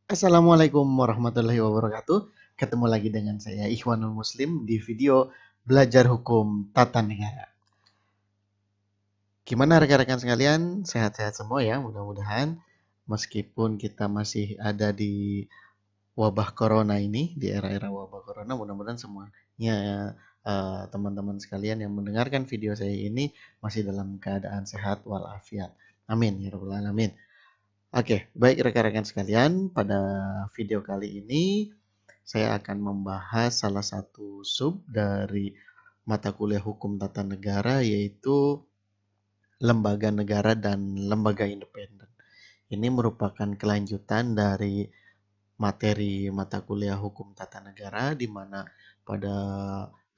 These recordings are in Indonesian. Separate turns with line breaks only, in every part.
Assalamualaikum warahmatullahi wabarakatuh. Ketemu lagi dengan saya Ikhwanul Muslim di video belajar hukum tata negara. Gimana rekan-rekan sekalian? Sehat-sehat semua ya mudah-mudahan. Meskipun kita masih ada di wabah corona ini, di era-era wabah corona, mudah-mudahan semuanya teman-teman sekalian yang mendengarkan video saya ini masih dalam keadaan sehat walafiat. Amin ya rabbal alamin. Oke, baik rekan-rekan sekalian, pada video kali ini saya akan membahas salah satu sub dari mata kuliah hukum tata negara, yaitu lembaga negara dan lembaga independen. Ini merupakan kelanjutan dari materi mata kuliah hukum tata negara, di mana pada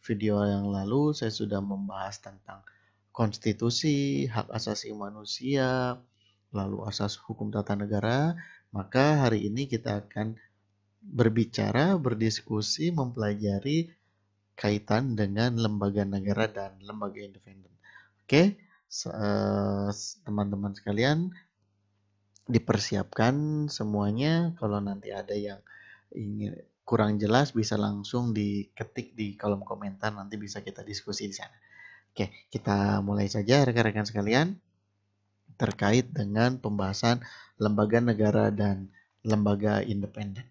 video yang lalu saya sudah membahas tentang konstitusi, hak asasi manusia, lalu asas hukum tata negara. Maka hari ini kita akan berbicara, berdiskusi, mempelajari kaitan dengan lembaga negara dan lembaga independen. Oke, teman-teman sekalian, dipersiapkan semuanya. Kalau nanti ada yang ingin kurang jelas bisa langsung diketik di kolom komentar, nanti bisa kita diskusi di sana. Oke, kita mulai saja rekan-rekan sekalian terkait dengan pembahasan lembaga negara dan lembaga independen.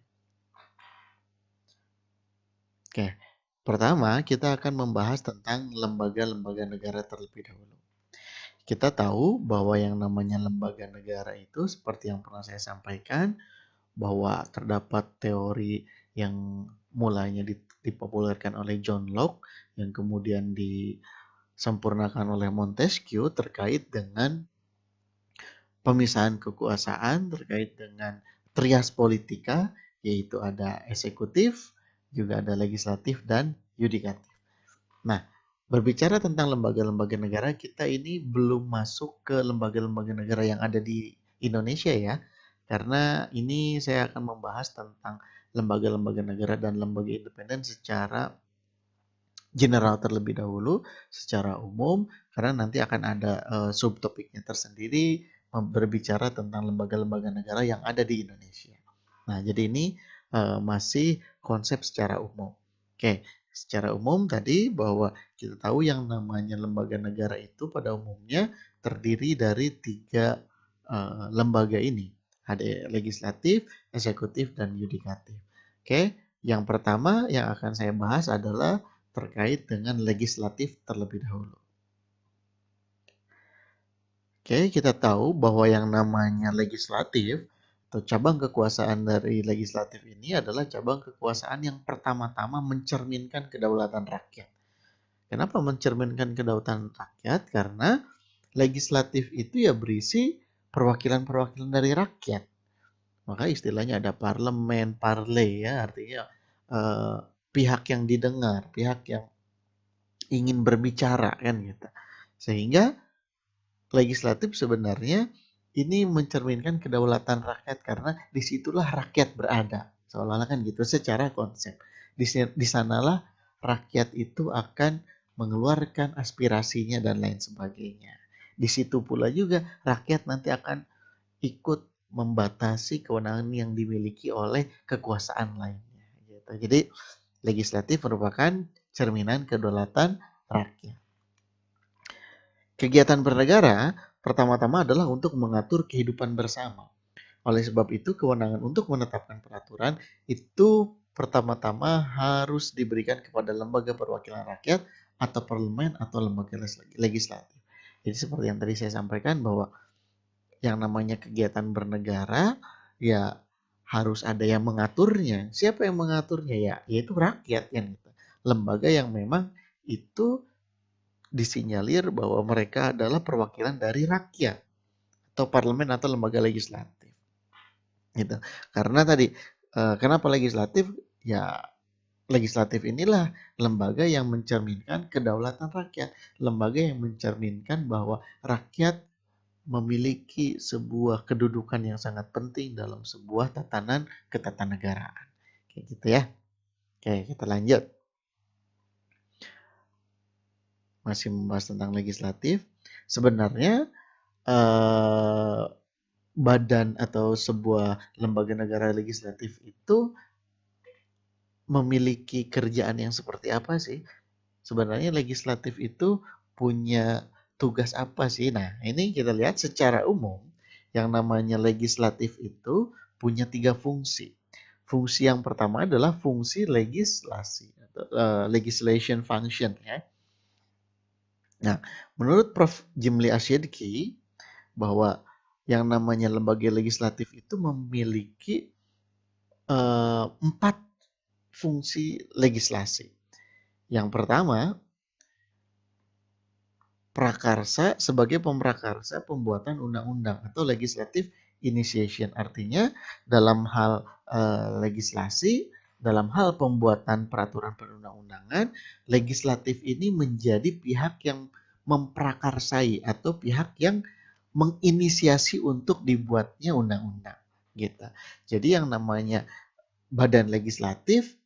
Oke, pertama kita akan membahas tentang lembaga-lembaga negara terlebih dahulu. Kita tahu bahwa yang namanya lembaga negara itu seperti yang pernah saya sampaikan, bahwa terdapat teori yang mulanya dipopulerkan oleh John Locke, yang kemudian disempurnakan oleh Montesquieu terkait dengan pemisahan kekuasaan, terkait dengan trias politika, yaitu ada eksekutif, juga ada legislatif dan yudikatif. Nah, berbicara tentang lembaga-lembaga negara, kita ini belum masuk ke lembaga-lembaga negara yang ada di Indonesia ya. Karena ini saya akan membahas tentang lembaga-lembaga negara dan lembaga independen secara general terlebih dahulu, secara umum, karena nanti akan ada subtopiknya tersendiri berbicara tentang lembaga-lembaga negara yang ada di Indonesia. Nah, jadi ini masih konsep secara umum. Oke, secara umum tadi bahwa kita tahu yang namanya lembaga negara itu pada umumnya terdiri dari tiga lembaga ini. Ada legislatif, eksekutif, dan yudikatif. Oke, yang pertama yang akan saya bahas adalah terkait dengan legislatif terlebih dahulu. Oke, kita tahu bahwa yang namanya legislatif atau cabang kekuasaan dari legislatif ini adalah cabang kekuasaan yang pertama-tama mencerminkan kedaulatan rakyat. Kenapa mencerminkan kedaulatan rakyat? Karena legislatif itu ya berisi perwakilan-perwakilan dari rakyat. Maka istilahnya ada parlemen, parle ya, artinya pihak yang didengar, pihak yang ingin berbicara kan gitu. Sehingga legislatif sebenarnya ini mencerminkan kedaulatan rakyat karena disitulah rakyat berada. Seolah-olah kan gitu secara konsep. Di sanalah rakyat itu akan mengeluarkan aspirasinya dan lain sebagainya. Di situ pula juga rakyat nanti akan ikut membatasi kewenangan yang dimiliki oleh kekuasaan lainnya. Gitu. Jadi legislatif merupakan cerminan kedaulatan rakyat. Kegiatan bernegara pertama-tama adalah untuk mengatur kehidupan bersama. Oleh sebab itu, kewenangan untuk menetapkan peraturan itu pertama-tama harus diberikan kepada lembaga perwakilan rakyat atau parlemen atau lembaga legislatif. Jadi seperti yang tadi saya sampaikan bahwa yang namanya kegiatan bernegara ya harus ada yang mengaturnya. Siapa yang mengaturnya ya? Yaitu rakyat yang gitu. Lembaga yang memang itu disinyalir bahwa mereka adalah perwakilan dari rakyat atau parlemen atau lembaga legislatif. Gitu. Karena tadi kenapa legislatif? Ya legislatif inilah lembaga yang mencerminkan kedaulatan rakyat, lembaga yang mencerminkan bahwa rakyat memiliki sebuah kedudukan yang sangat penting dalam sebuah tatanan ketatanegaraan. Kayak gitu ya. Oke, kita lanjut. Masih membahas tentang legislatif. Sebenarnya badan atau sebuah lembaga negara legislatif itu memiliki kerjaan yang seperti apa sih? Sebenarnya legislatif itu punya tugas apa sih? Nah, ini kita lihat secara umum, yang namanya legislatif itu punya 3 fungsi. Fungsi yang pertama adalah fungsi legislasi atau legislation function ya. Nah, menurut Prof. Jimli Asyidki bahwa yang namanya lembaga legislatif itu memiliki 4 fungsi legislasi. Yang pertama, prakarsa sebagai pemrakarsa pembuatan undang-undang atau legislative initiation. Artinya dalam hal legislasi, dalam hal pembuatan peraturan perundang-undangan, legislatif ini menjadi pihak yang memprakarsai atau pihak yang menginisiasi untuk dibuatnya undang-undang gitu. Jadi yang namanya badan legislatif,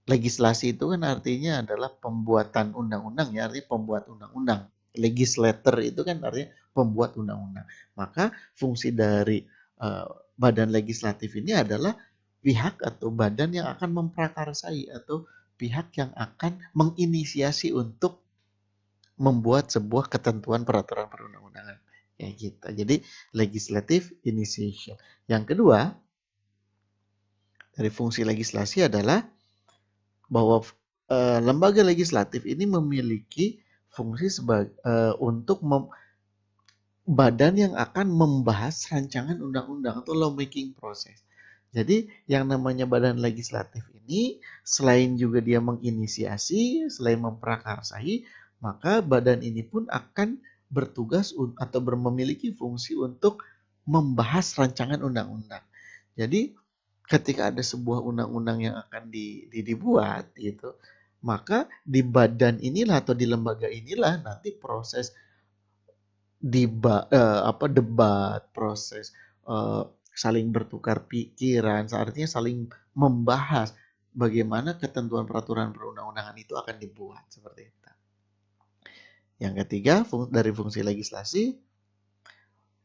legislasi itu kan artinya adalah pembuatan undang-undang ya, artinya pembuat undang-undang. Legislator itu kan artinya pembuat undang-undang. Maka fungsi dari badan legislatif ini adalah pihak atau badan yang akan memprakarsai atau pihak yang akan menginisiasi untuk membuat sebuah ketentuan peraturan perundang-undangan. Ya gitu. Jadi legislative initiation. Yang kedua, dari fungsi legislasi adalah bahwa lembaga legislatif ini memiliki fungsi untuk badan yang akan membahas rancangan undang-undang atau lawmaking process. Jadi yang namanya badan legislatif ini selain juga dia menginisiasi, selain memprakarsai, maka badan ini pun akan bertugas atau memiliki fungsi untuk membahas rancangan undang-undang. Jadi ketika ada sebuah undang-undang yang akan dibuat gitu, maka di badan inilah atau di lembaga inilah nanti proses debat, proses saling bertukar pikiran, artinya saling membahas bagaimana ketentuan peraturan perundang-undangan itu akan dibuat seperti itu. Yang ketiga, dari fungsi legislasi.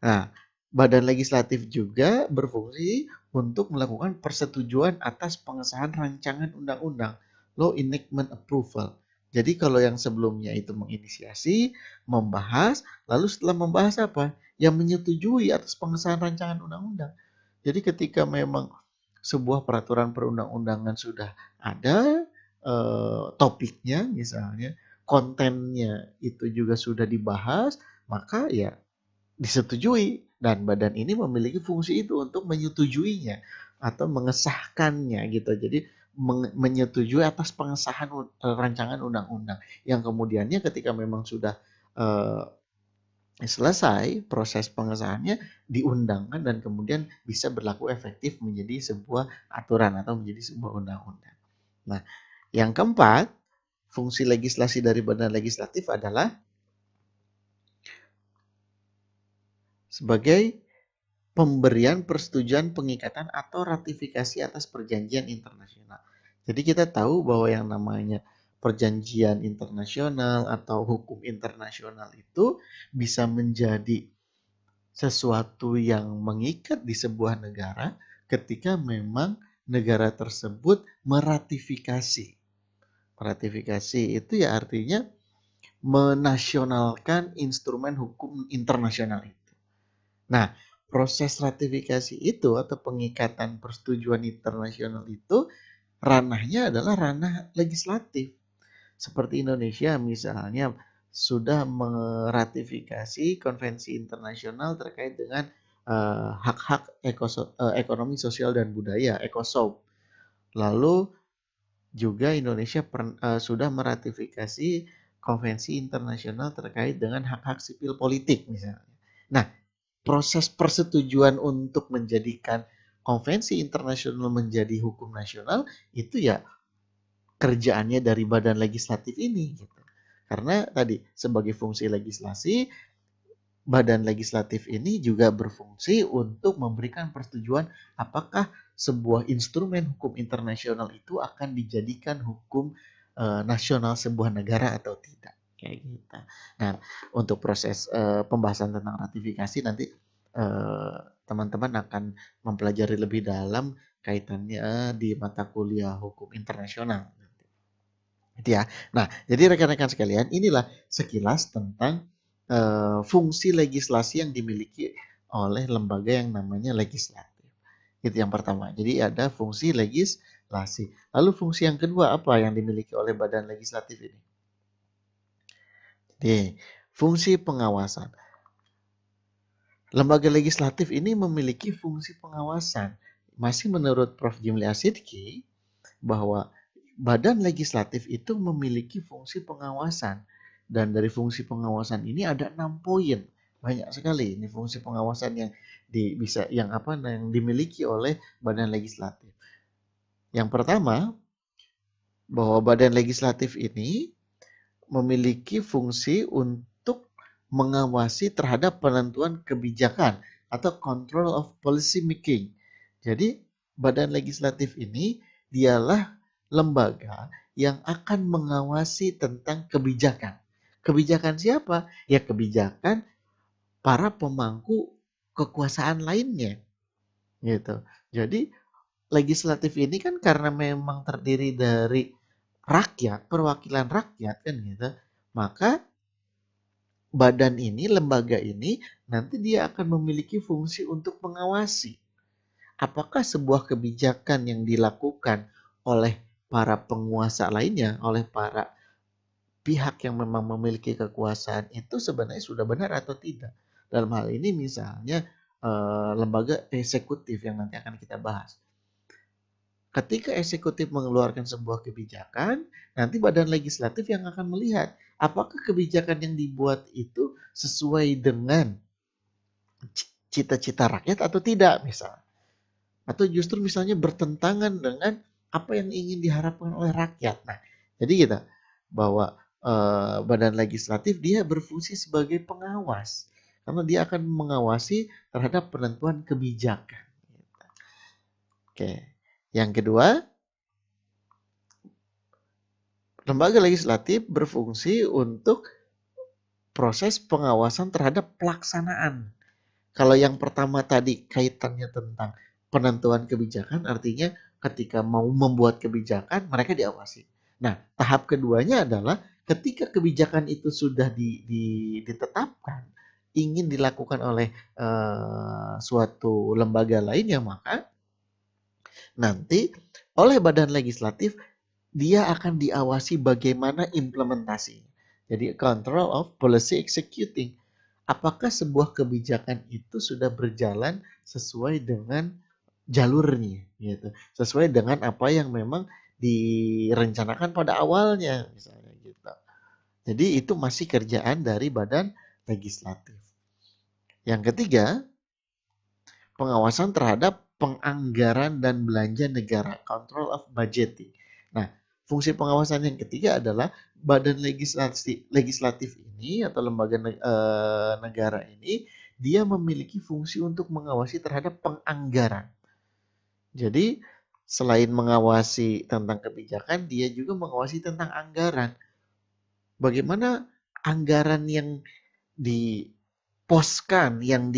Nah, badan legislatif juga berfungsi untuk melakukan persetujuan atas pengesahan rancangan undang-undang, law enactment approval. Jadi kalau yang sebelumnya itu menginisiasi, membahas, lalu setelah membahas apa? Yang menyetujui atas pengesahan rancangan undang-undang. Jadi ketika memang sebuah peraturan perundang-undangan sudah ada, topiknya misalnya, kontennya itu juga sudah dibahas, maka ya disetujui, dan badan ini memiliki fungsi itu untuk menyetujuinya atau mengesahkannya gitu. Jadi menyetujui atas pengesahan rancangan undang-undang yang kemudiannya ketika memang sudah selesai proses pengesahannya diundangkan dan kemudian bisa berlaku efektif menjadi sebuah aturan atau menjadi sebuah undang-undang. Nah, yang keempat, fungsi legislasi dari badan legislatif adalah sebagai pemberian persetujuan pengikatan atau ratifikasi atas perjanjian internasional. Jadi kita tahu bahwa yang namanya perjanjian internasional atau hukum internasional itu bisa menjadi sesuatu yang mengikat di sebuah negara ketika memang negara tersebut meratifikasi. Ratifikasi itu ya artinya menasionalkan instrumen hukum internasional itu. Nah, proses ratifikasi itu atau pengikatan persetujuan internasional itu ranahnya adalah ranah legislatif. Seperti Indonesia misalnya sudah meratifikasi konvensi internasional terkait dengan hak-hak ekonomi, sosial, dan budaya, ECOSOC. Lalu juga Indonesia sudah meratifikasi konvensi internasional terkait dengan hak-hak sipil politik misalnya. Nah, proses persetujuan untuk menjadikan konvensi internasional menjadi hukum nasional itu ya kerjaannya dari badan legislatif ini gitu. Karena tadi sebagai fungsi legislasi, badan legislatif ini juga berfungsi untuk memberikan persetujuan apakah sebuah instrumen hukum internasional itu akan dijadikan hukum nasional sebuah negara atau tidak. Kayak gitu. Nah, untuk proses pembahasan tentang ratifikasi nanti teman-teman akan mempelajari lebih dalam kaitannya di mata kuliah hukum internasional. Gitu ya. Nah, jadi rekan-rekan sekalian, inilah sekilas tentang fungsi legislasi yang dimiliki oleh lembaga yang namanya legislatif. Itu yang pertama. Jadi ada fungsi legislasi. Lalu fungsi yang kedua apa yang dimiliki oleh badan legislatif ini? Jadi, fungsi pengawasan. Lembaga legislatif ini memiliki fungsi pengawasan. Masih menurut Prof. Jimli Asidki, bahwa badan legislatif itu memiliki fungsi pengawasan. Dan dari fungsi pengawasan ini ada 6 poin. Banyak sekali ini fungsi pengawasan yang yang dimiliki oleh badan legislatif. Yang pertama, bahwa badan legislatif ini memiliki fungsi untuk mengawasi terhadap penentuan kebijakan atau control of policy making. Jadi, badan legislatif ini dialah lembaga yang akan mengawasi tentang kebijakan. Kebijakan siapa? Ya kebijakan para pemangku kekuasaan lainnya, gitu. Jadi legislatif ini kan karena memang terdiri dari rakyat, perwakilan rakyat kan gitu. Maka badan ini, lembaga ini nanti dia akan memiliki fungsi untuk mengawasi apakah sebuah kebijakan yang dilakukan oleh para penguasa lainnya, oleh para pihak yang memang memiliki kekuasaan itu sebenarnya sudah benar atau tidak. Dalam hal ini misalnya lembaga eksekutif yang nanti akan kita bahas. Ketika eksekutif mengeluarkan sebuah kebijakan, nanti badan legislatif yang akan melihat apakah kebijakan yang dibuat itu sesuai dengan cita-cita rakyat atau tidak misalnya. Atau justru misalnya bertentangan dengan apa yang ingin diharapkan oleh rakyat. Nah, jadi kita bahwa badan legislatif dia berfungsi sebagai pengawas karena dia akan mengawasi terhadap penentuan kebijakan. Oke, yang kedua, lembaga legislatif berfungsi untuk proses pengawasan terhadap pelaksanaan. Kalau yang pertama tadi kaitannya tentang penentuan kebijakan, artinya ketika mau membuat kebijakan, mereka diawasi. Nah, tahap keduanya adalah ketika kebijakan itu sudah ditetapkan, ingin dilakukan oleh suatu lembaga lainnya, maka nanti oleh badan legislatif dia akan diawasi bagaimana implementasi. Jadi control of policy executing. Apakah sebuah kebijakan itu sudah berjalan sesuai dengan jalurnya, gitu. Sesuai dengan apa yang memang direncanakan pada awalnya, misalnya gitu. Jadi itu masih kerjaan dari badan legislatif. Yang ketiga, pengawasan terhadap penganggaran dan belanja negara, control of budgeting. Nah, fungsi pengawasan yang ketiga adalah badan legislatif ini atau lembaga negara ini dia memiliki fungsi untuk mengawasi terhadap penganggaran. Jadi selain mengawasi tentang kebijakan, dia juga mengawasi tentang anggaran. Bagaimana anggaran yang diposkan, yang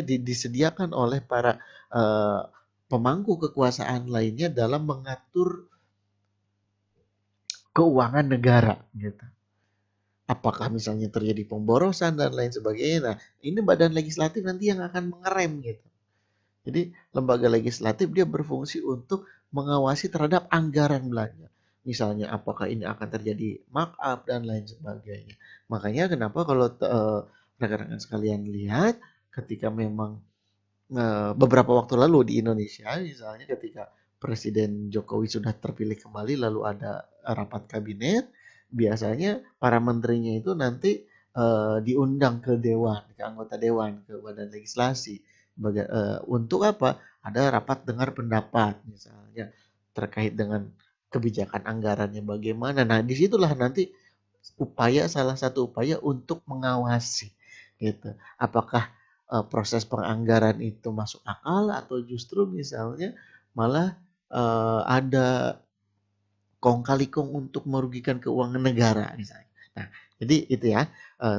disediakan oleh para uh, pemangku kekuasaan lainnya dalam mengatur keuangan negara gitu. Apakah misalnya terjadi pemborosan dan lain sebagainya. Nah, ini badan legislatif nanti yang akan mengerem gitu. Jadi lembaga legislatif dia berfungsi untuk mengawasi terhadap anggaran belanja. Misalnya apakah ini akan terjadi markup dan lain sebagainya. Makanya kenapa kalau rekan-rekan sekalian lihat ketika memang beberapa waktu lalu di Indonesia misalnya ketika Presiden Jokowi sudah terpilih kembali lalu ada rapat kabinet, biasanya para menterinya itu nanti diundang ke dewan, ke anggota dewan, ke badan legislasi. Untuk apa? Ada rapat dengar pendapat misalnya terkait dengan kebijakan anggarannya bagaimana. Nah, disitulah nanti salah satu upaya untuk mengawasi gitu. Apakah proses penganggaran itu masuk akal atau justru misalnya malah ada kong kali kong untuk merugikan keuangan negara misalnya. Nah, Jadi itu ya,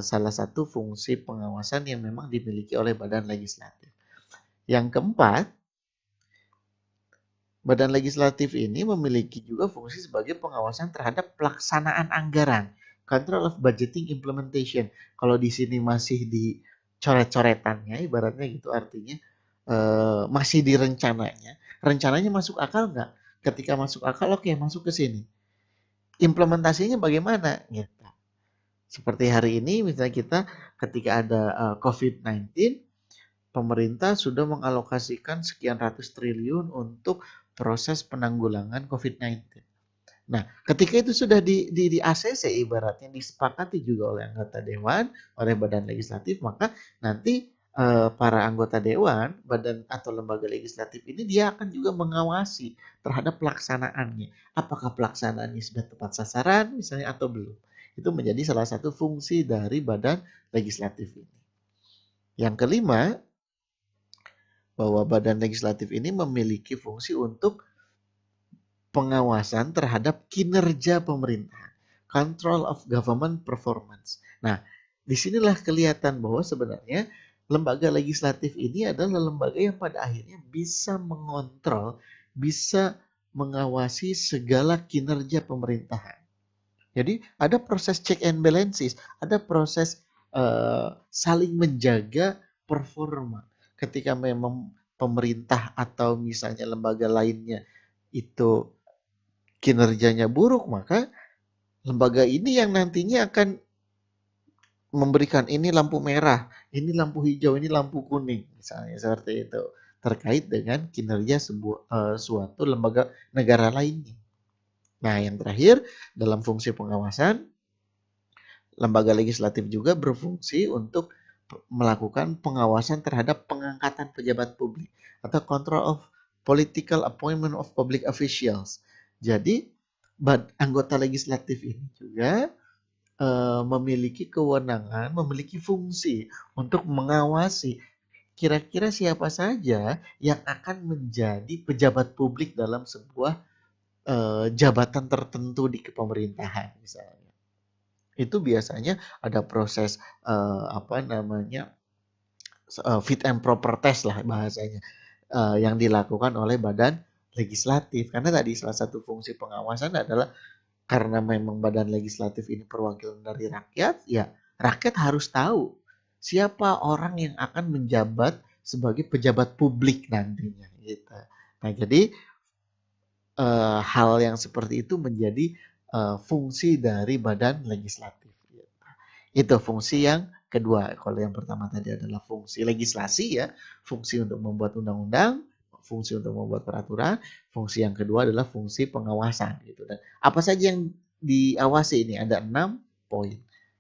salah satu fungsi pengawasan yang memang dimiliki oleh badan legislatif. Yang keempat, badan legislatif ini memiliki juga fungsi sebagai pengawasan terhadap pelaksanaan anggaran, control of budgeting implementation. Kalau di sini masih di coret-coretannya, ibaratnya gitu, artinya masih di rencananya masuk akal nggak? Ketika masuk akal, oke, masuk ke sini. Implementasinya bagaimana? Gitu. Seperti hari ini, misalnya kita ketika ada COVID-19, pemerintah sudah mengalokasikan sekian ratus triliun untuk proses penanggulangan COVID-19. Nah, ketika itu sudah di ACC, ibaratnya disepakati juga oleh anggota dewan, oleh badan legislatif, maka nanti para anggota dewan, badan atau lembaga legislatif ini dia akan juga mengawasi terhadap pelaksanaannya. Apakah pelaksanaannya sudah tepat sasaran misalnya atau belum. Itu menjadi salah satu fungsi dari badan legislatif ini. Yang kelima, bahwa badan legislatif ini memiliki fungsi untuk pengawasan terhadap kinerja pemerintahan, control of government performance. Nah, disinilah kelihatan bahwa sebenarnya lembaga legislatif ini adalah lembaga yang pada akhirnya bisa mengontrol, bisa mengawasi segala kinerja pemerintahan. Jadi ada proses check and balances, ada proses saling menjaga performa. Ketika memang pemerintah atau misalnya lembaga lainnya itu kinerjanya buruk, maka lembaga ini yang nantinya akan memberikan ini lampu merah, ini lampu hijau, ini lampu kuning, misalnya seperti itu, terkait dengan kinerja suatu lembaga negara lainnya. Nah, yang terakhir, dalam fungsi pengawasan, lembaga legislatif juga berfungsi untuk melakukan pengawasan terhadap pengangkatan pejabat publik atau control of political appointment of public officials. Jadi anggota legislatif ini juga memiliki kewenangan, memiliki fungsi untuk mengawasi kira-kira siapa saja yang akan menjadi pejabat publik dalam sebuah jabatan tertentu di kepemerintahan misalnya. Itu biasanya ada proses apa namanya fit and proper test lah bahasanya yang dilakukan oleh badan legislatif. Karena tadi salah satu fungsi pengawasan adalah karena memang badan legislatif ini perwakilan dari rakyat, ya rakyat harus tahu siapa orang yang akan menjabat sebagai pejabat publik nantinya gitu. Nah, jadi hal yang seperti itu menjadi fungsi dari badan legislatif. Gitu. Itu fungsi yang kedua. Kalau yang pertama tadi adalah fungsi legislasi ya, fungsi untuk membuat undang-undang, fungsi untuk membuat peraturan. Fungsi yang kedua adalah fungsi pengawasan gitu. Dan apa saja yang diawasi ini? Ada 6 poin.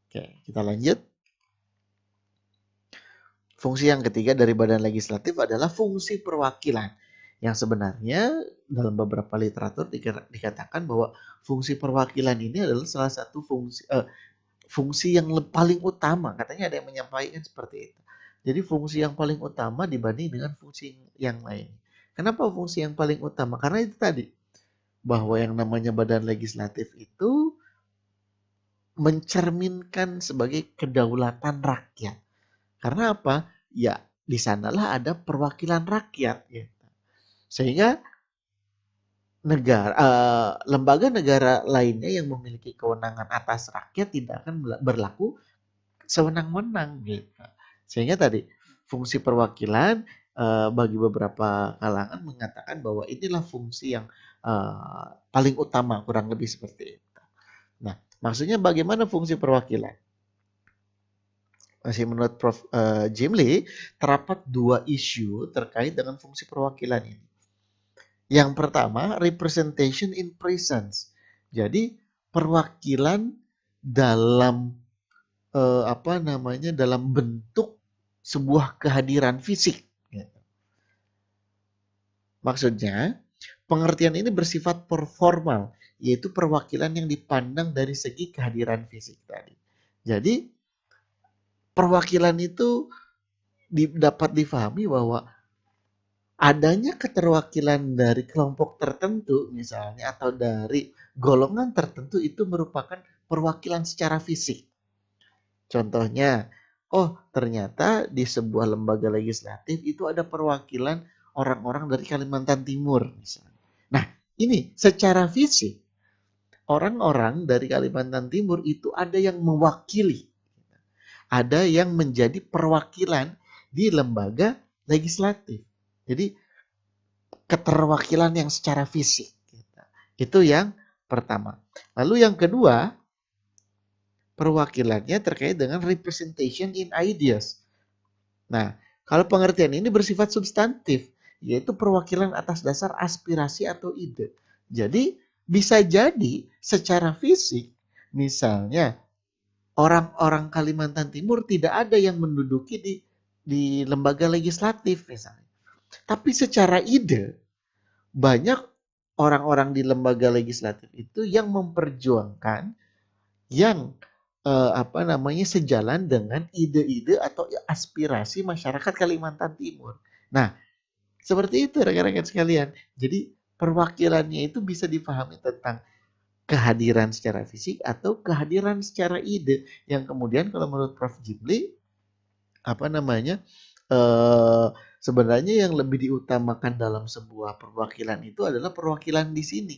Oke, kita lanjut. Fungsi yang ketiga dari badan legislatif adalah fungsi perwakilan. Yang sebenarnya dalam beberapa literatur dikatakan bahwa fungsi perwakilan ini adalah salah satu fungsi yang paling utama. Katanya ada yang menyampaikan seperti itu. Jadi fungsi yang paling utama dibanding dengan fungsi yang lain. Kenapa fungsi yang paling utama? Karena itu tadi, bahwa yang namanya badan legislatif itu mencerminkan sebagai kedaulatan rakyat. Karena apa? Ya, di sanalah ada perwakilan rakyat. Ya. Sehingga lembaga negara lainnya yang memiliki kewenangan atas rakyat tidak akan berlaku sewenang-wenang. Gitu. Sehingga tadi fungsi perwakilan bagi beberapa kalangan mengatakan bahwa inilah fungsi yang paling utama, kurang lebih seperti itu. Nah, maksudnya bagaimana fungsi perwakilan? Masih menurut Prof. Jim Lee, terdapat 2 isu terkait dengan fungsi perwakilan ini. Yang pertama, representation in presence. Jadi, perwakilan dalam dalam bentuk sebuah kehadiran fisik. Maksudnya, pengertian ini bersifat formal, yaitu perwakilan yang dipandang dari segi kehadiran fisik tadi. Jadi, perwakilan itu dapat difahami bahwa adanya keterwakilan dari kelompok tertentu misalnya atau dari golongan tertentu itu merupakan perwakilan secara fisik. Contohnya, oh ternyata di sebuah lembaga legislatif itu ada perwakilan orang-orang dari Kalimantan Timur misalnya. Nah, ini secara fisik orang-orang dari Kalimantan Timur itu ada yang mewakili, ada yang menjadi perwakilan di lembaga legislatif. Jadi keterwakilan yang secara fisik. Itu yang pertama. Lalu yang kedua, perwakilannya terkait dengan representation in ideas. Nah, kalau pengertian ini bersifat substantif, yaitu perwakilan atas dasar aspirasi atau ide. Jadi, bisa jadi secara fisik, misalnya orang-orang Kalimantan Timur tidak ada yang menduduki di lembaga legislatif misalnya. Tapi secara ide, banyak orang-orang di lembaga legislatif itu yang memperjuangkan yang sejalan dengan ide-ide atau aspirasi masyarakat Kalimantan Timur. Nah, seperti itu rekan-rekan sekalian. Jadi perwakilannya itu bisa dipahami tentang kehadiran secara fisik atau kehadiran secara ide yang kemudian kalau menurut Prof. Jimli eh, sebenarnya yang lebih diutamakan dalam sebuah perwakilan itu adalah perwakilan di sini,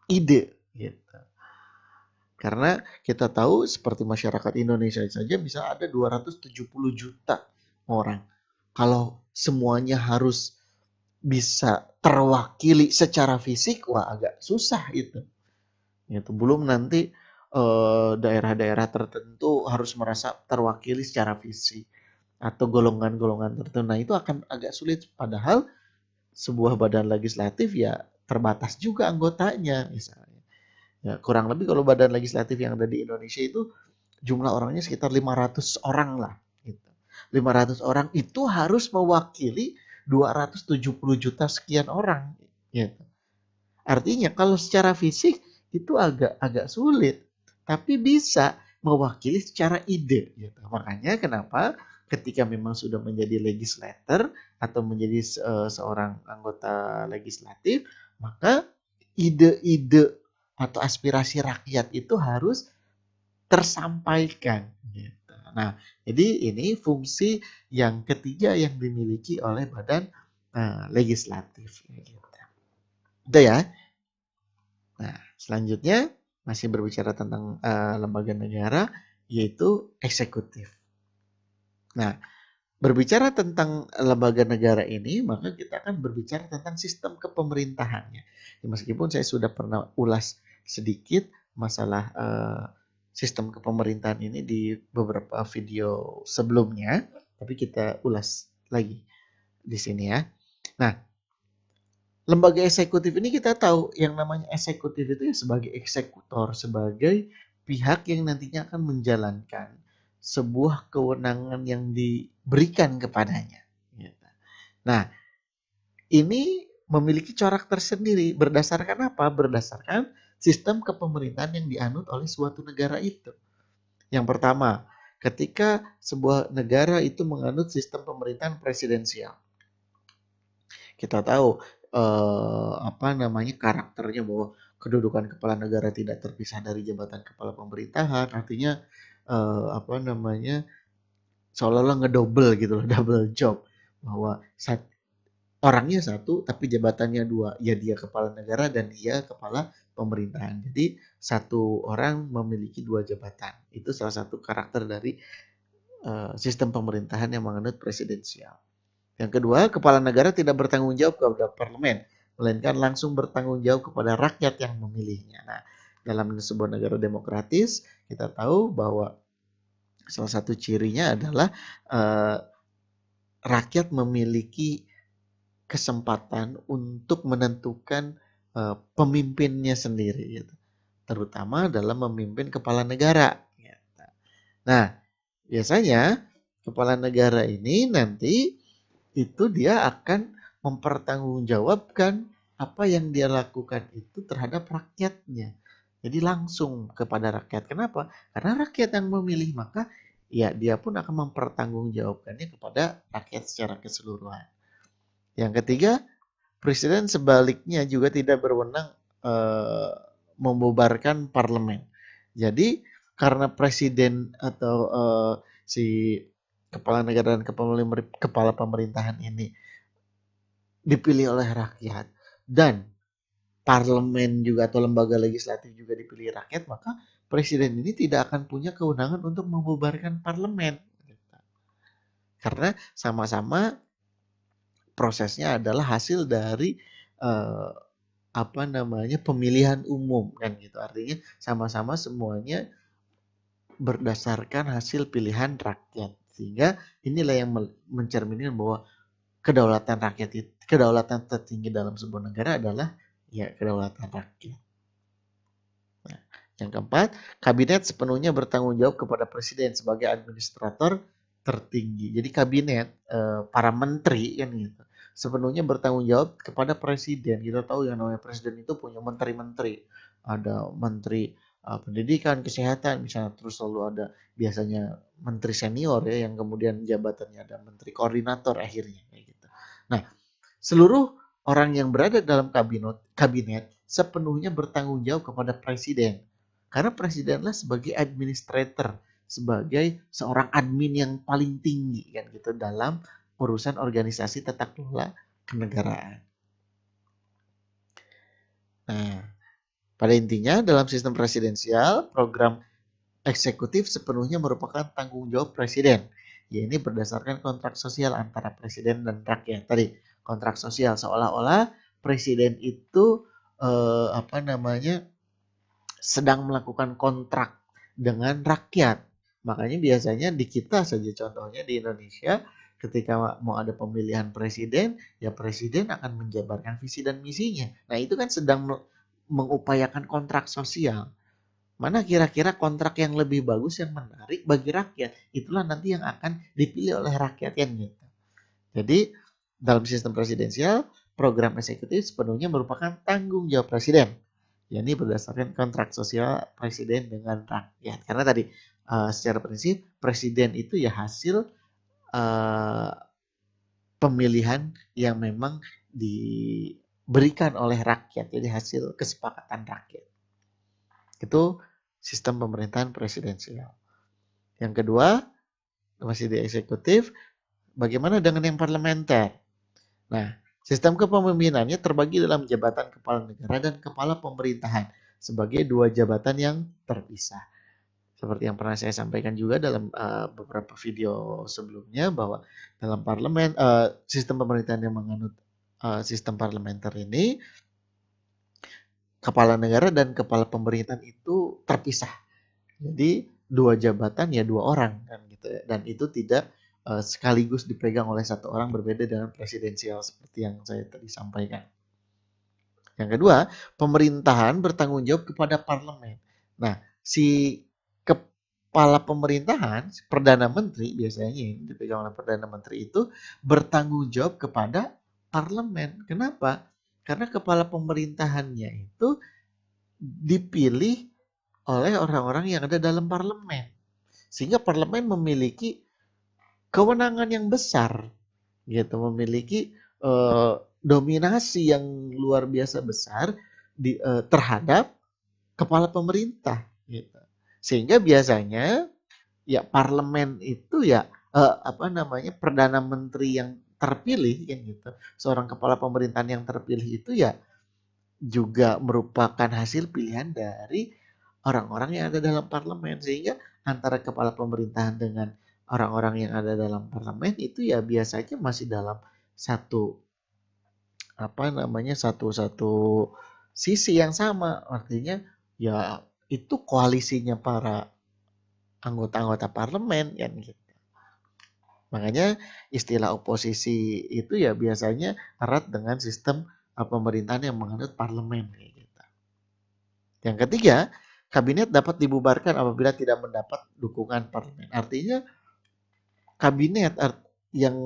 ide gitu. Karena kita tahu seperti masyarakat Indonesia saja bisa ada 270 juta orang. Kalau semuanya harus bisa terwakili secara fisik, wah agak susah itu. Gitu. Belum nanti daerah-daerah tertentu harus merasa terwakili secara fisik atau golongan-golongan tertentu. Nah itu akan agak sulit. Padahal sebuah badan legislatif ya terbatas juga anggotanya misalnya. Ya, kurang lebih kalau badan legislatif yang ada di Indonesia itu jumlah orangnya sekitar 500 orang lah. Gitu. 500 orang itu harus mewakili 270 juta sekian orang. Gitu. Artinya kalau secara fisik itu agak sulit, tapi bisa mewakili secara ide. Gitu. Makanya kenapa ketika memang sudah menjadi legislator atau menjadi seorang anggota legislatif, maka ide-ide atau aspirasi rakyat itu harus tersampaikan. Gitu. Nah, jadi ini fungsi yang ketiga yang dimiliki oleh badan legislatif. Gitu. Udah ya. Nah, selanjutnya masih berbicara tentang lembaga negara, yaitu eksekutif. Nah, berbicara tentang lembaga negara ini, maka kita akan berbicara tentang sistem kepemerintahannya. Ya, meskipun saya sudah pernah ulas sedikit masalah sistem kepemerintahan ini di beberapa video sebelumnya, tapi kita ulas lagi di sini ya. Nah, lembaga eksekutif ini kita tahu yang namanya eksekutif itu ya sebagai eksekutor, sebagai pihak yang nantinya akan menjalankan sebuah kewenangan yang diberikan kepadanya. Gitu. Nah, ini memiliki corak tersendiri. Berdasarkan apa? Berdasarkan sistem kepemerintahan yang dianut oleh suatu negara itu. Yang pertama, ketika sebuah negara itu menganut sistem pemerintahan presidensial. Kita tahu karakternya bahwa kedudukan kepala negara tidak terpisah dari jabatan kepala pemerintahan, artinya seolah-olah ngedouble gitu loh, double job, bahwa orangnya satu tapi jabatannya dua, ya dia kepala negara dan dia kepala pemerintahan. Jadi satu orang memiliki dua jabatan. Itu salah satu karakter dari sistem pemerintahan yang menganut presidensial. Yang kedua, kepala negara tidak bertanggung jawab kepada parlemen, melainkan langsung bertanggung jawab kepada rakyat yang memilihnya. Nah, dalam sebuah negara demokratis, kita tahu bahwa salah satu cirinya adalah eh, rakyat memiliki kesempatan untuk menentukan pemimpinnya sendiri, gitu. Terutama dalam memimpin kepala negara. Gitu. Nah, biasanya kepala negara ini nanti itu dia akan mempertanggungjawabkan apa yang dia lakukan itu terhadap rakyatnya. Jadi langsung kepada rakyat. Kenapa? Karena rakyat yang memilih, maka ya dia pun akan mempertanggungjawabkannya kepada rakyat secara keseluruhan. Yang ketiga, presiden sebaliknya juga tidak berwenang membubarkan parlemen. Jadi karena presiden atau si kepala negara dan kepala pemerintahan ini dipilih oleh rakyat dan parlemen juga atau lembaga legislatif juga dipilih rakyat, maka presiden ini tidak akan punya kewenangan untuk membubarkan parlemen. Karena sama-sama prosesnya adalah hasil dari eh, pemilihan umum kan gitu. Artinya sama-sama semuanya berdasarkan hasil pilihan rakyat. Sehingga inilah yang mencerminkan bahwa kedaulatan tertinggi dalam sebuah negara adalah ya kedaulatan rakyat. Nah, yang keempat, kabinet sepenuhnya bertanggung jawab kepada presiden sebagai administrator tertinggi. Jadi kabinet, para menteri kan gitu, sepenuhnya bertanggung jawab kepada presiden. Kita tahu yang namanya presiden itu punya menteri-menteri. Ada menteri pendidikan, kesehatan, misalnya, terus selalu ada biasanya menteri senior ya, yang kemudian jabatannya ada menteri koordinator akhirnya kayak gitu. Nah, seluruh orang yang berada dalam kabinet sepenuhnya bertanggung jawab kepada presiden. Karena presidenlah sebagai administrator, sebagai seorang admin yang paling tinggi kan gitu dalam urusan organisasi tata kelola kenegaraan. Nah, pada intinya dalam sistem presidensial, program eksekutif sepenuhnya merupakan tanggung jawab presiden. Ya, ini berdasarkan kontrak sosial antara presiden dan rakyat. Tadi kontrak sosial seolah-olah presiden itu sedang melakukan kontrak dengan rakyat. Makanya biasanya di kita saja contohnya di Indonesia ketika mau ada pemilihan presiden, ya presiden akan menjabarkan visi dan misinya. Nah, itu kan sedang mengupayakan kontrak sosial. Mana kira-kira kontrak yang lebih bagus, yang menarik bagi rakyat. Itulah nanti yang akan dipilih oleh rakyat kan gitu. Jadi dalam sistem presidensial, program eksekutif sepenuhnya merupakan tanggung jawab presiden. Yakni berdasarkan kontrak sosial presiden dengan rakyat. Karena tadi secara prinsip presiden itu ya hasil uh, pemilihan yang memang diberikan oleh rakyat. Jadi hasil kesepakatan rakyat. Itu sistem pemerintahan presidensial. Yang kedua, masih di eksekutif, bagaimana dengan yang parlementer? Nah, sistem kepemimpinannya terbagi dalam jabatan kepala negara dan kepala pemerintahan sebagai dua jabatan yang terpisah. Seperti yang pernah saya sampaikan juga dalam beberapa video sebelumnya bahwa dalam parlemen sistem pemerintahan yang menganut sistem parlementer ini, kepala negara dan kepala pemerintahan itu terpisah. Jadi dua jabatan ya dua orang kan gitu ya. Dan itu tidak sekaligus dipegang oleh satu orang, berbeda dengan presidensial seperti yang saya tadi sampaikan. Yang kedua, pemerintahan bertanggung jawab kepada parlemen. Nah, si kepala pemerintahan, Perdana Menteri biasanya yang dipegang oleh Perdana Menteri itu bertanggung jawab kepada parlemen. Kenapa? Karena kepala pemerintahannya itu dipilih oleh orang-orang yang ada dalam parlemen. Sehingga parlemen memiliki kewenangan yang besar, gitu, memiliki dominasi yang luar biasa besar terhadap kepala pemerintah, gitu. Sehingga biasanya ya parlemen itu ya perdana menteri yang terpilih kan gitu, seorang kepala pemerintahan yang terpilih itu ya juga merupakan hasil pilihan dari orang-orang yang ada dalam parlemen. Sehingga antara kepala pemerintahan dengan orang-orang yang ada dalam parlemen itu ya biasanya masih dalam satu satu sisi yang sama. Artinya ya itu koalisinya para anggota-anggota parlemen kan gitu. Makanya istilah oposisi itu ya biasanya erat dengan sistem pemerintahan yang menganut parlemen kayak gitu. Yang ketiga, kabinet dapat dibubarkan apabila tidak mendapat dukungan parlemen. Artinya kabinet yang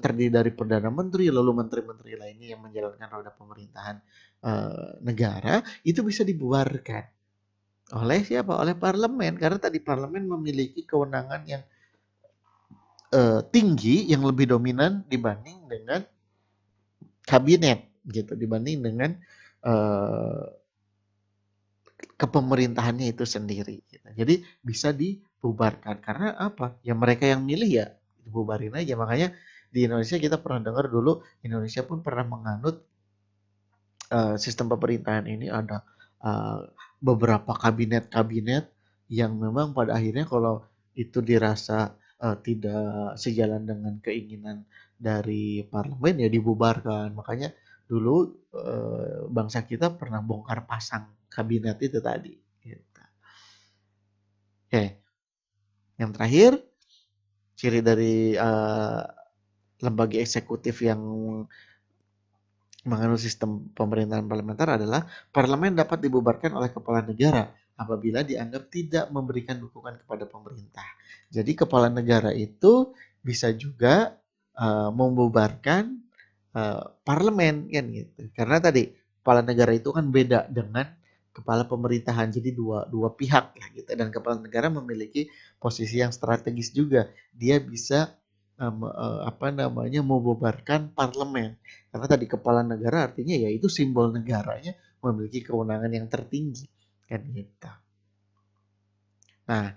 terdiri dari Perdana Menteri, lalu menteri-menteri lainnya yang menjalankan roda pemerintahan negara, itu bisa dibubarkan. Oleh siapa? Oleh parlemen. Karena tadi parlemen memiliki kewenangan yang tinggi, yang lebih dominan dibanding dengan kabinet, gitu. Dibanding dengan kepemerintahannya itu sendiri. Gitu. Jadi bisa dibubarkan karena apa? Ya mereka yang milih ya dibubarin aja. Makanya di Indonesia kita pernah dengar dulu Indonesia pun pernah menganut sistem pemerintahan ini ada beberapa kabinet-kabinet yang memang pada akhirnya kalau itu dirasa tidak sejalan dengan keinginan dari parlemen ya dibubarkan. Makanya dulu bangsa kita pernah bongkar pasang kabinet itu tadi. Gitu. Oke, yang terakhir ciri dari lembaga eksekutif yang menganut sistem pemerintahan parlementer adalah parlemen dapat dibubarkan oleh kepala negara apabila dianggap tidak memberikan dukungan kepada pemerintah. Jadi kepala negara itu bisa juga membubarkan parlemen kan gitu. Karena tadi kepala negara itu kan beda dengan kepala pemerintahan. Jadi dua pihak ya gitu. Dan kepala negara memiliki posisi yang strategis juga. Dia bisa membubarkan parlemen. Karena tadi kepala negara artinya ya itu simbol negaranya memiliki kewenangan yang tertinggi kan gitu. Nah,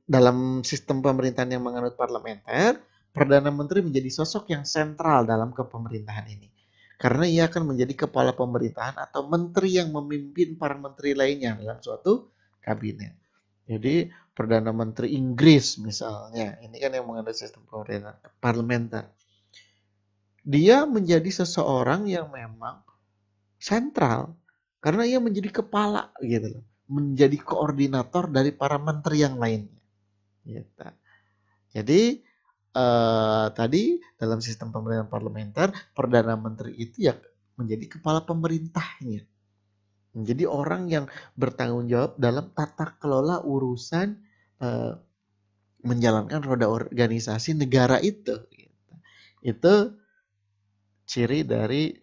dalam sistem pemerintahan yang menganut parlementer, Perdana Menteri menjadi sosok yang sentral dalam kepemerintahan ini. Karena ia akan menjadi kepala pemerintahan atau menteri yang memimpin para menteri lainnya dalam suatu kabinet. Jadi Perdana Menteri Inggris misalnya, ini kan yang menganut sistem pemerintahan parlementer. Dia menjadi seseorang yang memang sentral karena ia menjadi kepala gitu loh, menjadi koordinator dari para menteri yang lainnya. Gitu. Jadi tadi dalam sistem pemerintahan parlementer, perdana menteri itu ya menjadi kepala pemerintahnya, menjadi orang yang bertanggung jawab dalam tata kelola urusan menjalankan roda organisasi negara itu. Gitu. Itu ciri dari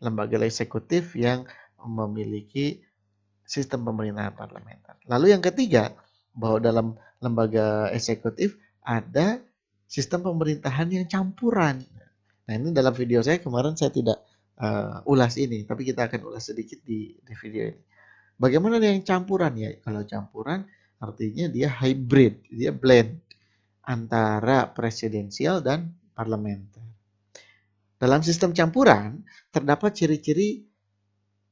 lembaga eksekutif yang memiliki sistem pemerintahan parlementer. Lalu yang ketiga, bahwa dalam lembaga eksekutif ada sistem pemerintahan yang campuran. Nah ini dalam video saya kemarin saya tidak ulas ini, tapi kita akan ulas sedikit di video ini. Bagaimana yang campuran ya? Kalau campuran artinya dia hybrid, dia blend antara presidensial dan parlementer. Dalam sistem campuran terdapat ciri-ciri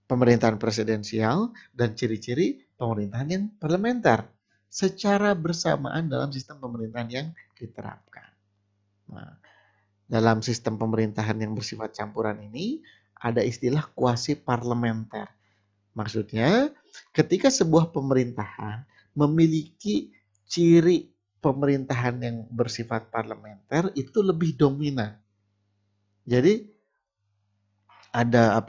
pemerintahan presidensial dan ciri-ciri pemerintahan yang parlementer secara bersamaan dalam sistem pemerintahan yang diterapkan. Nah, dalam sistem pemerintahan yang bersifat campuran ini ada istilah kuasi parlementer. Maksudnya, ketika sebuah pemerintahan memiliki ciri pemerintahan yang bersifat parlementer itu lebih dominan. Jadi ada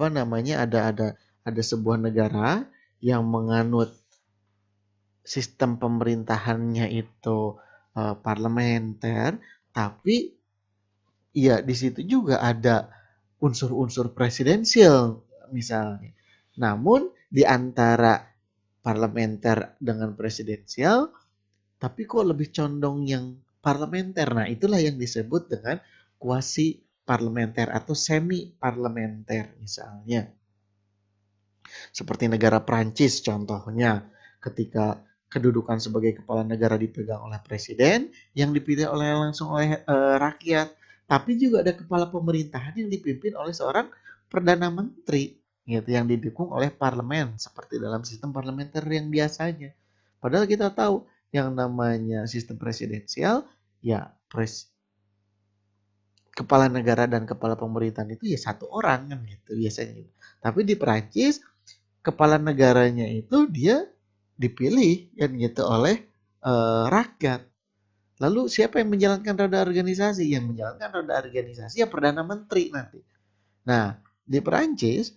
sebuah negara yang menganut sistem pemerintahannya itu parlementer, tapi ya di situ juga ada unsur-unsur presidensial misalnya. Namun di antara parlementer dengan presidensial, tapi kok lebih condong yang parlementer. Nah, itulah yang disebut dengan kuasi parlementer atau semi parlementer misalnya. Seperti negara Prancis contohnya, ketika kedudukan sebagai kepala negara dipegang oleh presiden yang dipilih langsung oleh rakyat, tapi juga ada kepala pemerintahan yang dipimpin oleh seorang perdana menteri gitu yang didukung oleh parlemen seperti dalam sistem parlementer yang biasanya. Padahal kita tahu yang namanya sistem presidensial ya kepala negara dan kepala pemerintahan itu ya satu orang kan gitu biasanya. Tapi di Prancis kepala negaranya itu dia dipilih kan gitu oleh rakyat. Lalu siapa yang menjalankan roda organisasi? Yang menjalankan roda organisasi ya Perdana Menteri nanti. Nah, di Perancis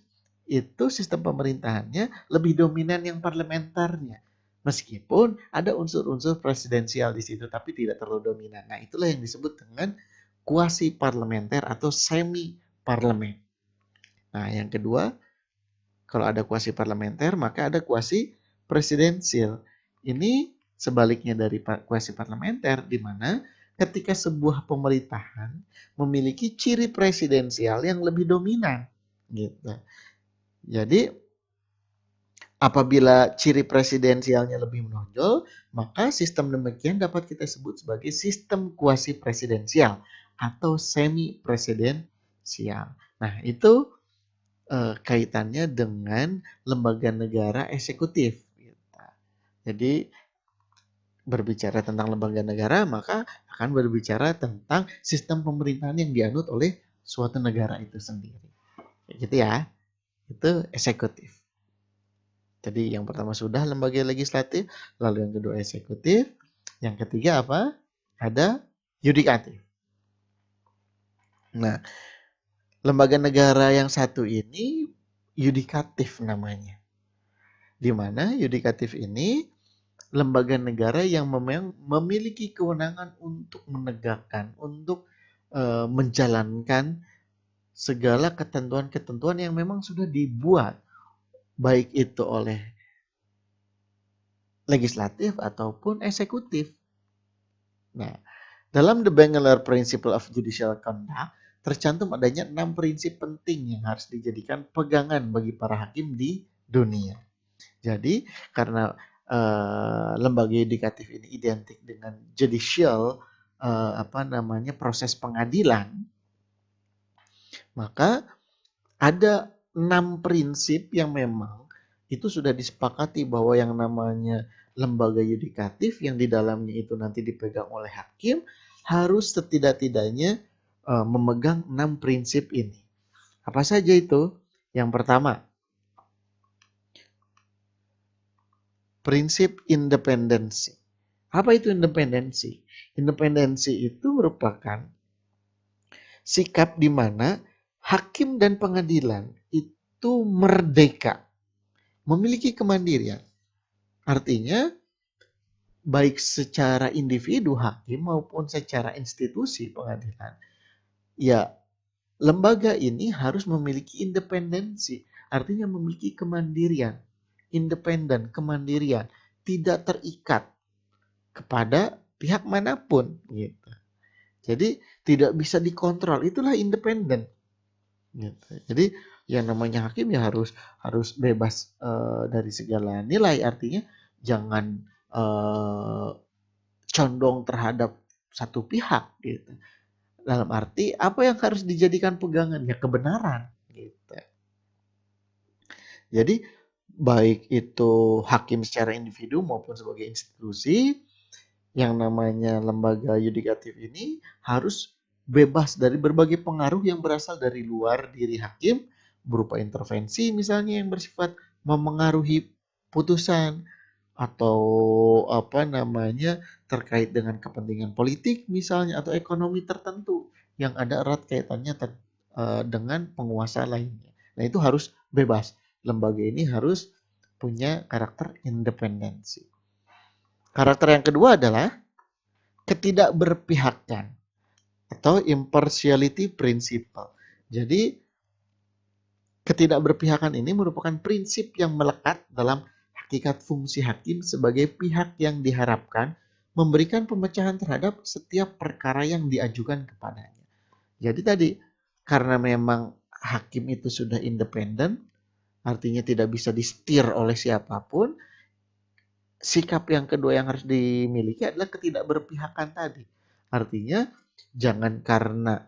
itu sistem pemerintahannya lebih dominan yang parlementarnya. Meskipun ada unsur-unsur presidensial di situ, tapi tidak terlalu dominan. Nah, itulah yang disebut dengan kuasi parlementer atau semi parlemen. Nah, yang kedua, kalau ada kuasi parlementer, maka ada kuasi presidensial. Ini sebaliknya dari kuasi parlementer, di mana ketika sebuah pemerintahan memiliki ciri presidensial yang lebih dominan. Gitu. Jadi Apabila ciri presidensialnya lebih menonjol, maka sistem demikian dapat kita sebut sebagai sistem kuasi presidensial atau semi presidensial. Nah, itu kaitannya dengan lembaga negara eksekutif. Jadi berbicara tentang lembaga negara, maka akan berbicara tentang sistem pemerintahan yang dianut oleh suatu negara itu sendiri. Gitu ya, itu eksekutif. Jadi yang pertama sudah lembaga legislatif, lalu yang kedua eksekutif, yang ketiga apa? Ada yudikatif. Nah, lembaga negara yang satu ini yudikatif namanya. Di mana yudikatif ini lembaga negara yang memang memiliki kewenangan untuk menegakkan, untuk menjalankan segala ketentuan-ketentuan yang memang sudah dibuat, baik itu oleh legislatif ataupun eksekutif. Nah, dalam The Bangalore Principle of Judicial Conduct, tercantum adanya 6 prinsip penting yang harus dijadikan pegangan bagi para hakim di dunia. Jadi, karena lembaga yudikatif ini identik dengan judicial proses pengadilan, maka ada 6 prinsip yang memang itu sudah disepakati bahwa yang namanya lembaga yudikatif yang di dalamnya itu nanti dipegang oleh hakim harus setidak-tidaknya memegang 6 prinsip ini. Apa saja itu? Yang pertama, prinsip independensi. Apa itu independensi? Independensi itu merupakan sikap di mana hakim dan pengadilan itu merdeka, memiliki kemandirian. Artinya, baik secara individu hakim maupun secara institusi pengadilan, ya lembaga ini harus memiliki independensi, artinya memiliki kemandirian, independen, kemandirian, tidak terikat kepada pihak manapun gitu. Jadi tidak bisa dikontrol, itulah independen gitu. Jadi yang namanya hakim ya harus bebas dari segala nilai, artinya jangan condong terhadap satu pihak gitu. Dalam arti apa yang harus dijadikan pegangan ya kebenaran gitu. Jadi baik itu hakim secara individu maupun sebagai institusi, yang namanya lembaga yudikatif ini harus bebas dari berbagai pengaruh yang berasal dari luar diri hakim, berupa intervensi misalnya yang bersifat memengaruhi putusan, atau terkait dengan kepentingan politik misalnya atau ekonomi tertentu yang ada erat kaitannya dengan penguasa lainnya. Nah, itu harus bebas. Lembaga ini harus punya karakter independensi. Karakter yang kedua adalah ketidakberpihakan atau impartiality principle. Jadi ketidakberpihakan ini merupakan prinsip yang melekat dalam hakikat fungsi hakim sebagai pihak yang diharapkan memberikan pemecahan terhadap setiap perkara yang diajukan kepadanya. Jadi tadi, karena memang hakim itu sudah independen, artinya tidak bisa disetir oleh siapapun, sikap yang kedua yang harus dimiliki adalah ketidakberpihakan tadi. Artinya, jangan karena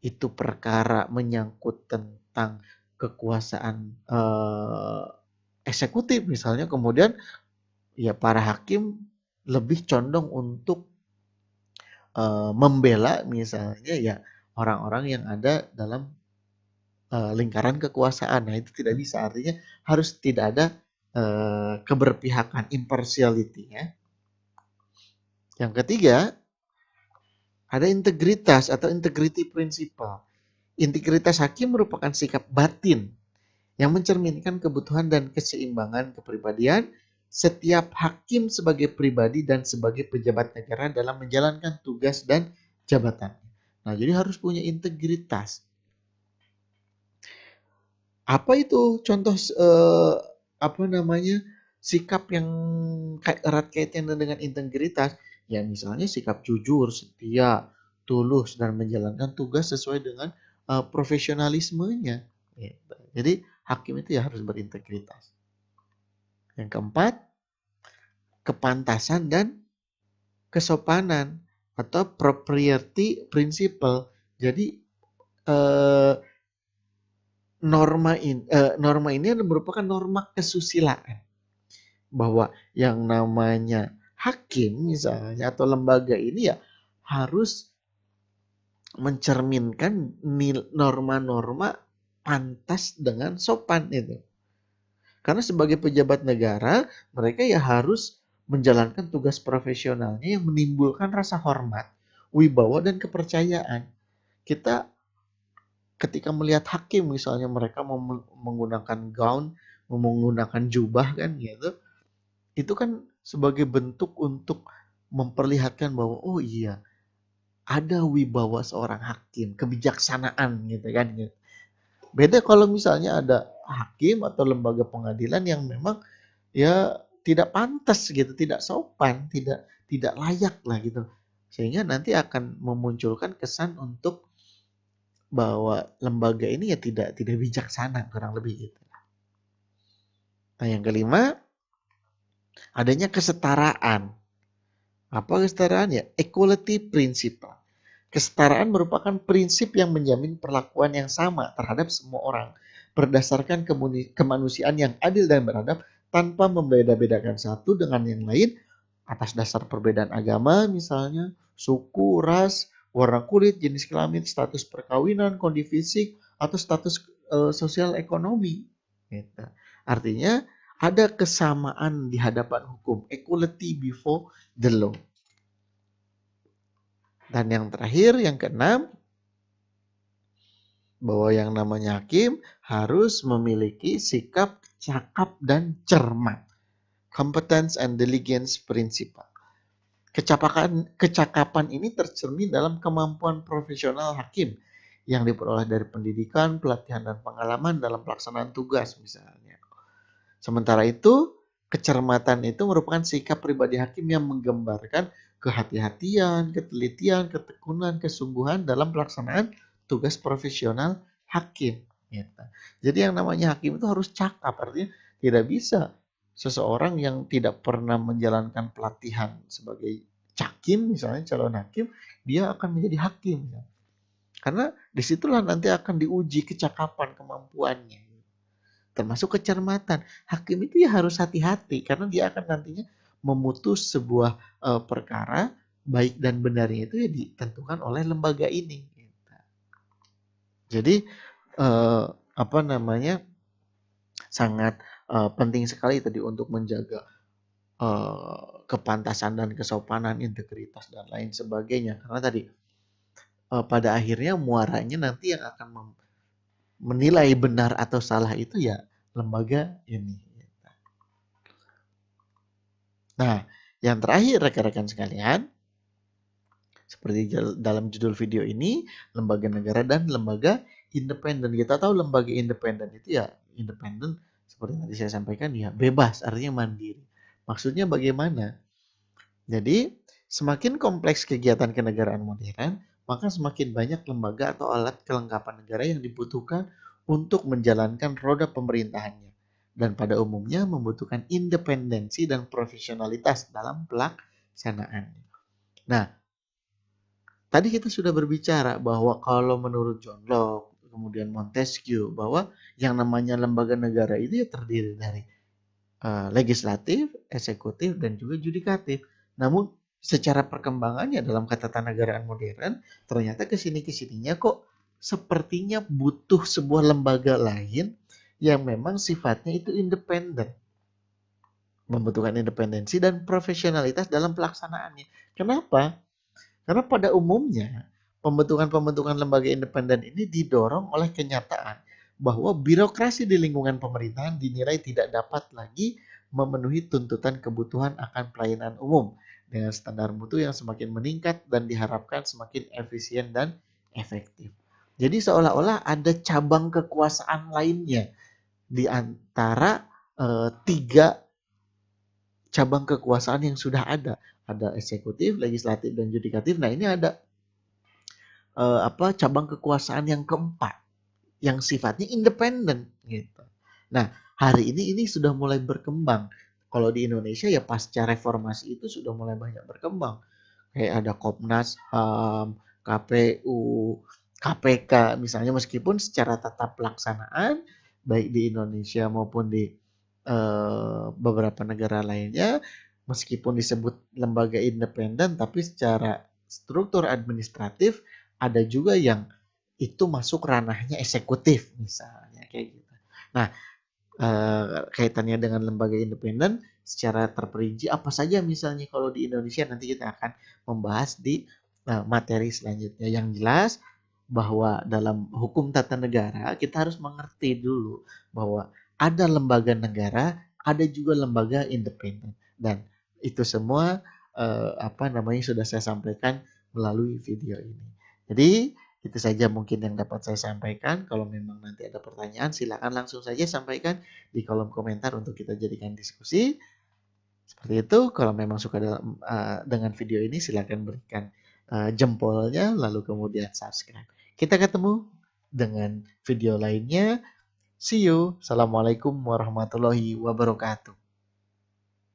itu perkara menyangkut tentang kekuasaan eksekutif misalnya, kemudian ya para hakim lebih condong untuk membela misalnya ya orang-orang yang ada dalam lingkaran kekuasaan. Nah, itu tidak bisa, artinya harus tidak ada keberpihakan, impartiality ya. Yang ketiga, ada integritas atau integrity principle. Integritas hakim merupakan sikap batin yang mencerminkan kebutuhan dan keseimbangan kepribadian setiap hakim sebagai pribadi dan sebagai pejabat negara dalam menjalankan tugas dan jabatan. Nah, jadi harus punya integritas. Apa itu contoh sikap yang erat kaitannya dengan integritas? Ya misalnya sikap jujur, setia, tulus dan menjalankan tugas sesuai dengan profesionalismenya. Gitu. Jadi hakim itu ya harus berintegritas. Yang keempat, kepantasan dan kesopanan atau propriety principle. Jadi eh, norma ini merupakan norma kesusilaan, bahwa yang namanya hakim misalnya atau lembaga ini ya harus mencerminkan norma-norma pantas dengan sopan itu. Karena sebagai pejabat negara, mereka ya harus menjalankan tugas profesionalnya yang menimbulkan rasa hormat, wibawa, dan kepercayaan. Kita ketika melihat hakim misalnya mereka menggunakan gaun, menggunakan jubah kan gitu, itu kan sebagai bentuk untuk memperlihatkan bahwa oh iya, ada wibawa seorang hakim, kebijaksanaan gitu kan gitu. Beda kalau misalnya ada hakim atau lembaga pengadilan yang memang ya tidak pantas gitu, tidak sopan, tidak layak lah gitu. Sehingga nanti akan memunculkan kesan untuk bahwa lembaga ini ya tidak bijaksana kurang lebih gitu. Nah, yang kelima, adanya kesetaraan. Apa kesetaraan ya? Equality principle. Kesetaraan merupakan prinsip yang menjamin perlakuan yang sama terhadap semua orang berdasarkan kemanusiaan yang adil dan beradab tanpa membeda-bedakan satu dengan yang lain atas dasar perbedaan agama misalnya, suku, ras, warna kulit, jenis kelamin, status perkawinan, kondisi fisik, atau status sosial ekonomi. Gitu. Artinya ada kesamaan di hadapan hukum, equality before the law. Dan yang terakhir, yang keenam, bahwa yang namanya hakim harus memiliki sikap cakap dan cermat. Competence and diligence principle. Kecakapan ini tercermin dalam kemampuan profesional hakim yang diperoleh dari pendidikan, pelatihan, dan pengalaman dalam pelaksanaan tugas misalnya. Sementara itu, kecermatan itu merupakan sikap pribadi hakim yang menggambarkan kehati-hatian, ketelitian, ketekunan, kesungguhan dalam pelaksanaan tugas profesional hakim. Gitu. Jadi yang namanya hakim itu harus cakap, artinya tidak bisa seseorang yang tidak pernah menjalankan pelatihan sebagai cakim, misalnya calon hakim, dia akan menjadi hakim. Karena disitulah nanti akan diuji kecakapan, kemampuannya termasuk kecermatan. Hakim itu ya harus hati-hati karena dia akan nantinya memutus sebuah perkara baik dan benarnya itu ya ditentukan oleh lembaga ini. Jadi apa namanya sangat penting sekali tadi untuk menjaga kepantasan dan kesopanan, integritas dan lain sebagainya. Karena tadi pada akhirnya muaranya nanti yang akan menilai benar atau salah itu ya lembaga ini. Nah, yang terakhir rekan-rekan sekalian, seperti dalam judul video ini, lembaga negara dan lembaga independen. Kita tahu lembaga independen itu ya independen seperti yang tadi saya sampaikan ya bebas, artinya mandiri. Maksudnya bagaimana? Jadi, semakin kompleks kegiatan kenegaraan modern, maka semakin banyak lembaga atau alat kelengkapan negara yang dibutuhkan untuk menjalankan roda pemerintahannya. Dan pada umumnya membutuhkan independensi dan profesionalitas dalam pelaksanaannya. Nah, tadi kita sudah berbicara bahwa kalau menurut John Locke, kemudian Montesquieu, bahwa yang namanya lembaga negara itu ya terdiri dari legislatif, eksekutif, dan juga yudikatif. Namun secara perkembangannya dalam ketatanegaraan modern, ternyata kesini-kesininya kok sepertinya butuh sebuah lembaga lain yang memang sifatnya itu independen. Membutuhkan independensi dan profesionalitas dalam pelaksanaannya. Kenapa? Karena pada umumnya pembentukan-pembentukan lembaga independen ini didorong oleh kenyataan bahwa birokrasi di lingkungan pemerintahan dinilai tidak dapat lagi memenuhi tuntutan kebutuhan akan pelayanan umum dengan standar mutu yang semakin meningkat dan diharapkan semakin efisien dan efektif. Jadi seolah-olah ada cabang kekuasaan lainnya di antara tiga cabang kekuasaan yang sudah ada. Ada eksekutif, legislatif, dan yudikatif. Nah, ini ada cabang kekuasaan yang keempat yang sifatnya independen gitu. Nah, hari ini sudah mulai berkembang Kalau di Indonesia ya pasca reformasi itu sudah mulai banyak berkembang. Kayak ada Komnas HAM, KPU, KPK misalnya, meskipun secara tata pelaksanaan baik di Indonesia maupun di beberapa negara lainnya, meskipun disebut lembaga independen tapi secara struktur administratif ada juga yang itu masuk ranahnya eksekutif misalnya kayak gitu. Nah, kaitannya dengan lembaga independen secara terperinci apa saja misalnya kalau di Indonesia, nanti kita akan membahas di materi selanjutnya. Yang jelas bahwa dalam hukum tata negara kita harus mengerti dulu bahwa ada lembaga negara, ada juga lembaga independen, dan itu semua sudah saya sampaikan melalui video ini. Jadi itu saja mungkin yang dapat saya sampaikan. Kalau memang nanti ada pertanyaan, silakan langsung saja sampaikan di kolom komentar untuk kita jadikan diskusi. Seperti itu. Kalau memang suka dengan video ini, silakan berikan jempolnya, lalu kemudian subscribe. Kita ketemu dengan video lainnya. See you. Assalamualaikum warahmatullahi wabarakatuh.